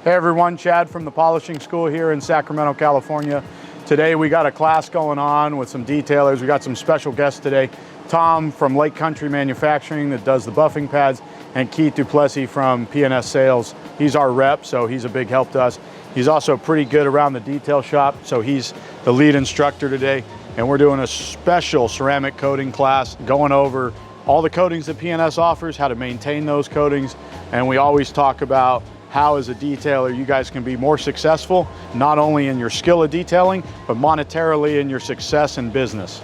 Hey everyone, Chad from the Polishing School here in Sacramento, California. Today we got a class going on with some detailers. We got some special guests today. Tom from Lake Country Manufacturing that does the buffing pads, and Keith Duplessis from P&S Sales. He's our rep, so he's a big help to us. He's also pretty good around the detail shop, so he's the lead instructor today. And we're doing a special ceramic coating class, going over all the coatings that P&S offers, how to maintain those coatings, and we always talk about how as a detailer you guys can be more successful, not only in your skill of detailing, but monetarily in your success in business.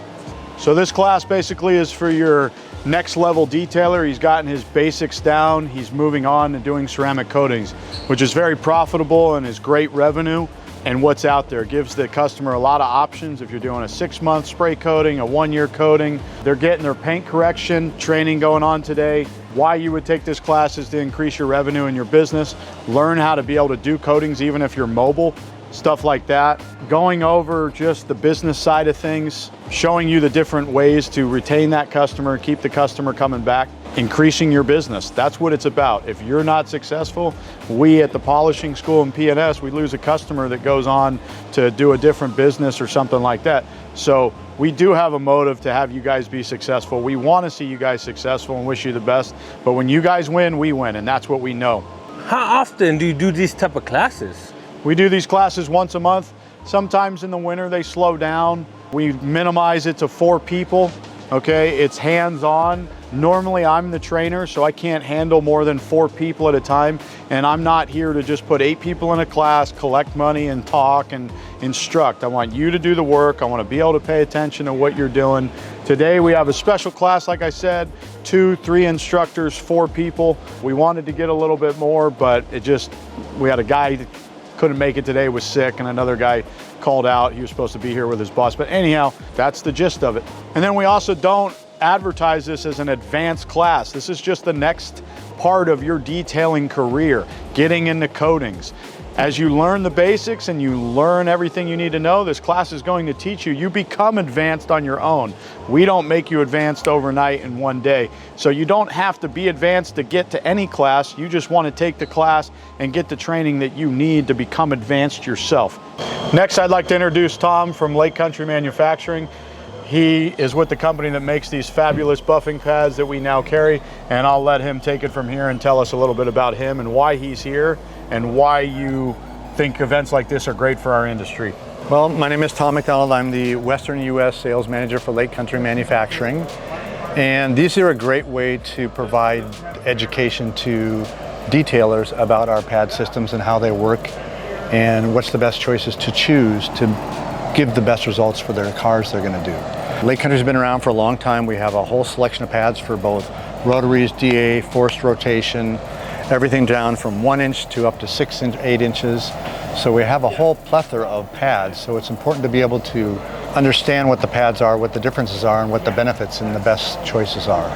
So this class basically is for your next level detailer. He's gotten his basics down, he's moving on to doing ceramic coatings, which is very profitable and is great revenue. And what's out there gives the customer a lot of options. If you're doing a 6-month spray coating, a 1-year coating, they're getting their paint correction training going on today. Why you would take this class is to increase your revenue in your business, learn how to be able to do coatings even if you're mobile, stuff like that. Going over just the business side of things, showing you the different ways to retain that customer, keep the customer coming back, increasing your business. That's what it's about. If you're not successful, we at the Polishing School and P&S, we lose a customer that goes on to do a different business or something like that. So we do have a motive to have you guys be successful. We want to see you guys successful and wish you the best. But when you guys win, we win, and that's what we know. How often do you do these type of classes? We do these classes once a month. Sometimes in the winter they slow down. We minimize it to 4 people, okay? It's hands-on. Normally I'm the trainer, so I can't handle more than 4 people at a time. And I'm not here to just put 8 people in a class, collect money and talk and instruct. I want you to do the work. I want to be able to pay attention to what you're doing. Today we have a special class, like I said, 2, 3 instructors, 4 people. We wanted to get a little bit more, but we had a guy that couldn't make it today, was sick, and another guy called out. He was supposed to be here with his boss. But anyhow, that's the gist of it. And then we also don't advertise this as an advanced class. This is just the next part of your detailing career, getting into coatings. As you learn the basics and you learn everything you need to know, this class is going to teach you. You become advanced on your own. We don't make you advanced overnight in one day. So you don't have to be advanced to get to any class. You just want to take the class and get the training that you need to become advanced yourself. Next, I'd like to introduce Tom from Lake Country Manufacturing. He is with the company that makes these fabulous buffing pads that we now carry, and I'll let him take it from here and tell us a little bit about him and why he's here and why you think events like this are great for our industry. Well, my name is Tom McDonald. I'm the Western U.S. Sales Manager for Lake Country Manufacturing, and these are a great way to provide education to detailers about our pad systems and how they work and what's the best choices to choose to give the best results for their cars they're going to do. Lake Country's been around for a long time. We have a whole selection of pads for both rotaries, DA, forced rotation, everything down from 1 inch to up to 6 and 8 inches. So we have a whole plethora of pads. So it's important to be able to understand what the pads are, what the differences are, and what the benefits and the best choices are.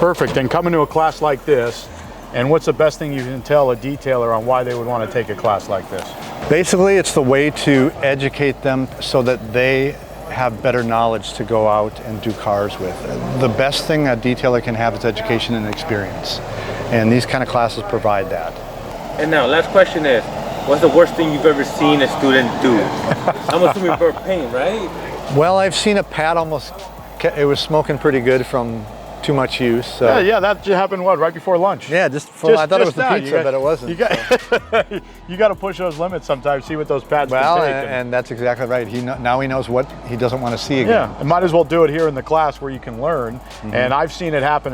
Perfect. And coming to a class like this, and what's the best thing you can tell a detailer on why they would want to take a class like this? Basically, it's the way to educate them so that they have better knowledge to go out and do cars with. The best thing a detailer can have is education and experience. And these kind of classes provide that. And now, last question is, what's the worst thing you've ever seen a student do? I'm assuming burnt paint, right? Well, I've seen a pad it was smoking pretty good from too much use. So. Yeah, that happened right before lunch. Yeah, I thought it was the pizza, but it wasn't. You got to push those limits sometimes, see what those pads can take. And that's exactly right. Now he knows what he doesn't want to see again. Yeah, and might as well do it here in the class where you can learn. And I've seen it happen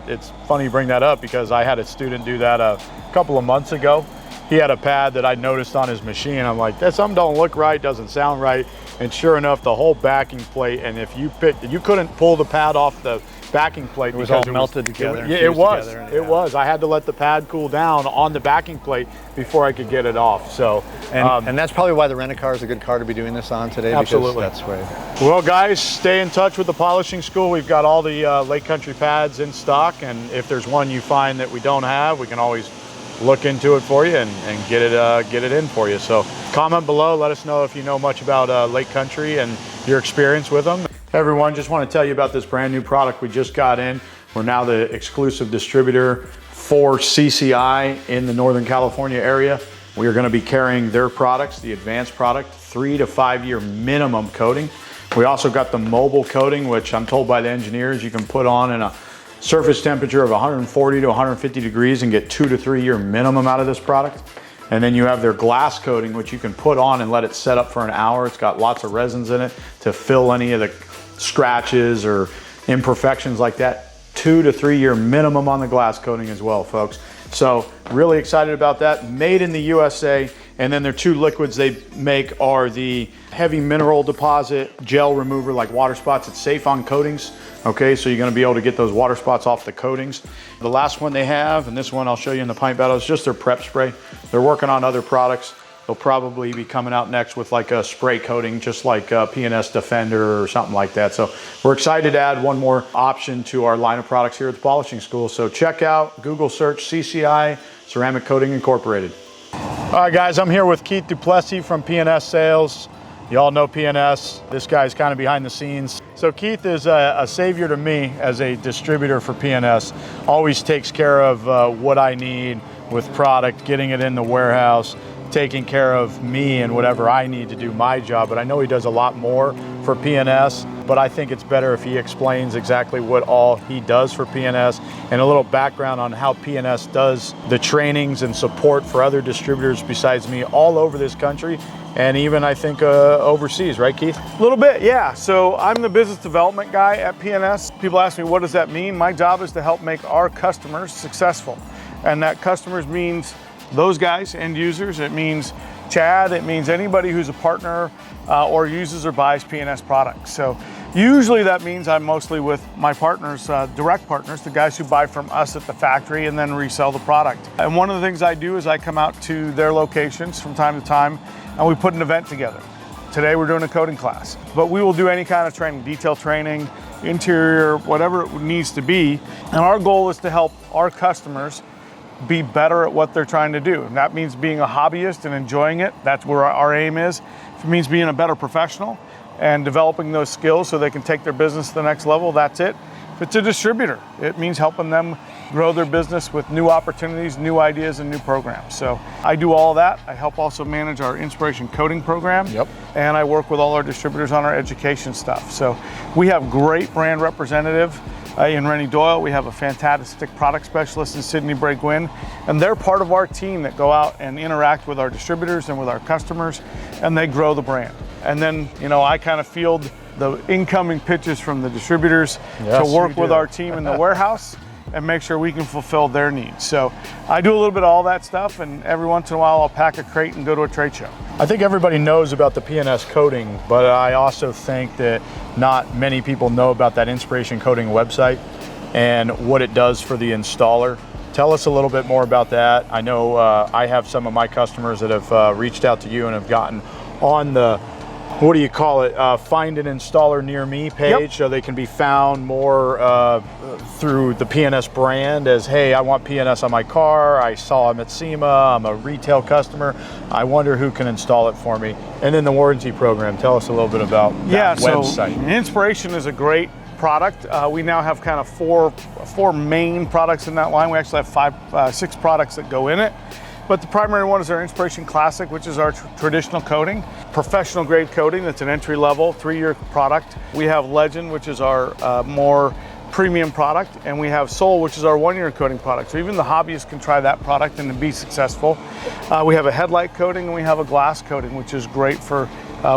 it's funny you bring that up because I had a student do that a couple of months ago. He had a pad that I noticed on his machine. I'm like, that something don't look right, doesn't sound right. And sure enough, the whole backing plate, and if you couldn't pull the pad off the backing plate. It was all melted together. Yeah, it was. It was. I had to let the pad cool down on the backing plate before I could get it off. So, and that's probably why the rent-a-car is a good car to be doing this on today. Absolutely. Because that's way. Well, guys, stay in touch with the Polishing School. We've got all the Lake Country pads in stock, and if there's one you find that we don't have, we can always look into it for you and get it in for you. So, comment below. Let us know if you know much about Lake Country and your experience with them. Hey everyone, just want to tell you about this brand new product we just got in. We're now the exclusive distributor for CCI in the Northern California area. We are going to be carrying their products, the advanced product, 3 to 5 year minimum coating. We also got the mobile coating, which I'm told by the engineers you can put on in a surface temperature of 140 to 150 degrees and get 2 to 3 year minimum out of this product. And then you have their glass coating, which you can put on and let it set up for an hour. It's got lots of resins in it to fill any of the scratches or imperfections like that. 2 to 3 year minimum on the glass coating as well, folks. So really excited about that. Made in the USA. And then their 2 liquids they make are the heavy mineral deposit gel remover, like water spots. It's safe on coatings. Okay, so you're gonna be able to get those water spots off the coatings. The last one they have, and this one I'll show you in the pint battle, is just their prep spray. They're working on other products. They'll probably be coming out next with like a spray coating, just like P&S Defender or something like that. So we're excited to add one more option to our line of products here at the Polishing School. So check out, Google search CCI Ceramic Coating Incorporated. All right, guys, I'm here with Keith Duplessis from P&S Sales. You all know P&S. This guy's kind of behind the scenes. So Keith is a savior to me as a distributor for P&S. Always takes care of what I need with product, getting it in the warehouse, taking care of me and whatever I need to do my job. But I know he does a lot more for P&S, but I think it's better if he explains exactly what all he does for P&S and a little background on how P&S does the trainings and support for other distributors besides me all over this country and even I think overseas, right, Keith? A little bit, yeah. So I'm the business development guy at P&S. People ask me, what does that mean? My job is to help make our customers successful. And that customers means those guys, end users. It means Chad. It means anybody who's a partner or uses or buys P&S products. So usually that means I'm mostly with my partners, direct partners, the guys who buy from us at the factory and then resell the product. And one of the things I do is I come out to their locations from time to time and we put an event together. Today we're doing a coating class, but we will do any kind of training, detail training, interior, whatever it needs to be. And our goal is to help our customers be better at what they're trying to do. And that means being a hobbyist and enjoying it. That's where our aim is. If it means being a better professional and developing those skills so they can take their business to the next level, that's it. If it's a distributor, it means helping them grow their business with new opportunities, new ideas, and new programs. So I do all of that. I help also manage our Inspiration Coating program. Yep. And I work with all our distributors on our education stuff. So we have great brand representative in Rennie Doyle. We have a fantastic product specialist in Sydney Bray-Gwynn, and they're part of our team that go out and interact with our distributors and with our customers, and they grow the brand. And then, you know, I kind of field the incoming pitches from the distributors to work with our team in the warehouse and make sure we can fulfill their needs. So I do a little bit of all that stuff, and every once in a while I'll pack a crate and go to a trade show. I think everybody knows about the P&S coating, but I also think that not many people know about that Inspiration Coating website and what it does for the installer. Tell us a little bit more about that. I know I have some of my customers that have reached out to you and have gotten on the, what do you call it, find an installer near me page. Yep. So they can be found more through the P&S brand as, hey, I want P&S on my car, I saw them at SEMA, I'm a retail customer, I wonder who can install it for me. And then the warranty program, tell us a little bit about that website. So Inspiration is a great product. We now have kind of four main products in that line. We actually have 6 products that go in it. But the primary one is our Inspiration Classic, which is our traditional coating, professional grade coating. That's an entry level 3-year product. We have Legend, which is our more premium product, and we have Soul, which is our 1-year coating product. So even the hobbyist can try that product and be successful. We have a headlight coating and we have a glass coating, which is great for,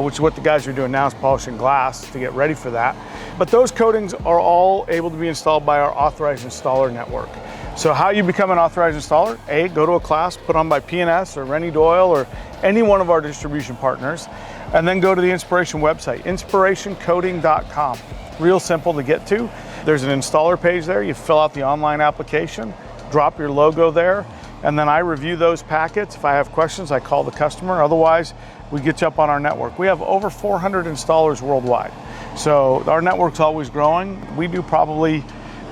which is what the guys are doing now, is polishing glass to get ready for that. But those coatings are all able to be installed by our authorized installer network. So how you become an authorized installer? A, go to a class put on by P&S or Rennie Doyle or any one of our distribution partners, and then go to the Inspiration website, inspirationcoating.com. Real simple to get to. There's an installer page there. You fill out the online application, drop your logo there, and then I review those packets. If I have questions, I call the customer. Otherwise, we get you up on our network. We have over 400 installers worldwide. So our network's always growing. We do probably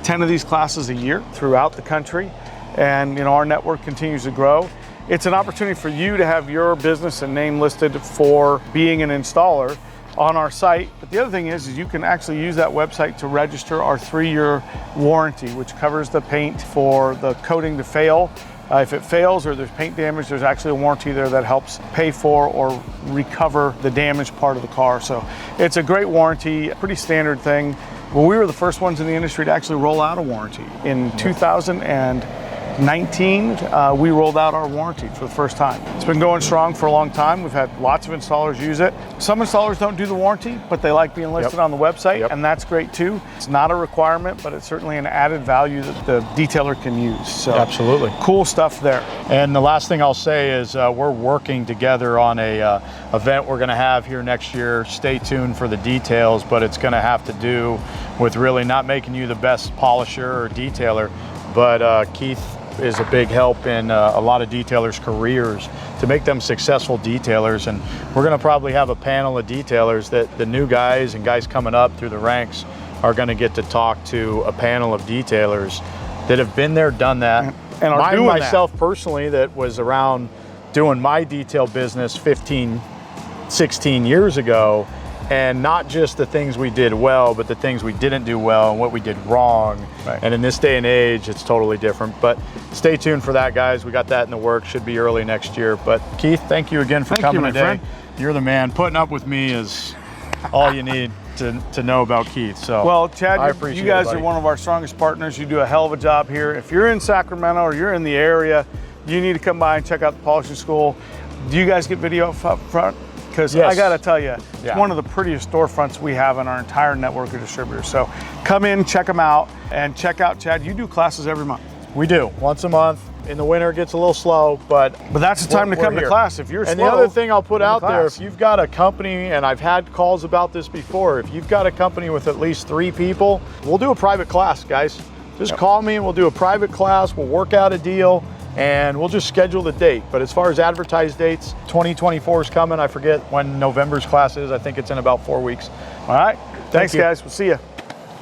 10 of these classes a year throughout the country, and you know, our network continues to grow. It's an opportunity for you to have your business and name listed for being an installer on our site. But the other thing is you can actually use that website to register our 3-year warranty, which covers the paint for the coating to fail If it fails or there's paint damage, there's actually a warranty there that helps pay for or recover the damaged part of the car. So it's a great warranty, a pretty standard thing. Well, we were the first ones in the industry to actually roll out a warranty. In 2019, we rolled out our warranty for the first time. It's been going strong for a long time. We've had lots of installers use it. Some installers don't do the warranty, but they like being listed on the website, and that's great too. It's not a requirement, but it's certainly an added value that the detailer can use. So Absolutely. cool stuff there. And the last thing I'll say is we're working together on a event we're going to have here next year. Stay tuned for the details, but it's going to have to do with really not making you the best polisher or detailer, but Keith is a big help in a lot of detailers' careers to make them successful detailers. And we're going to probably have a panel of detailers that the new guys and guys coming up through the ranks are going to get to talk to a panel of detailers that have been there, done that. And are doing myself personally, that was around doing my detail business 15, 16 years ago, and not just the things we did well, but the things we didn't do well and what we did wrong. Right. And in this day and age, it's totally different. But stay tuned for that, guys. We got that in the works. Should be early next year. But Keith, thank you again for coming today. Friend. You're the man. Putting up with me is all you need to know about Keith. So, well, Chad, I appreciate you guys it, are one of our strongest partners. You do a hell of a job here. If you're in Sacramento or you're in the area, you need to come by and check out the polishing school. Do you guys get video up front? Because yes. I got to tell you, it's one of the prettiest storefronts we have in our entire network of distributors. So come in, check them out, and check out Chad. You do classes every month. We do, once a month. In the winter, it gets a little slow, but that's the time to come to class. If you're and slow, the other thing I'll put out there, class. if you've got a company, and I've had calls about this before, if you've got a company with at least 3 people, we'll do a private class, guys. Just call me and we'll do a private class. We'll work out a deal and we'll just schedule the date. But as far as advertised dates, 2024 is coming. I forget when November's class is. I think it's in about 4 weeks. All right. Thanks, guys. We'll see you.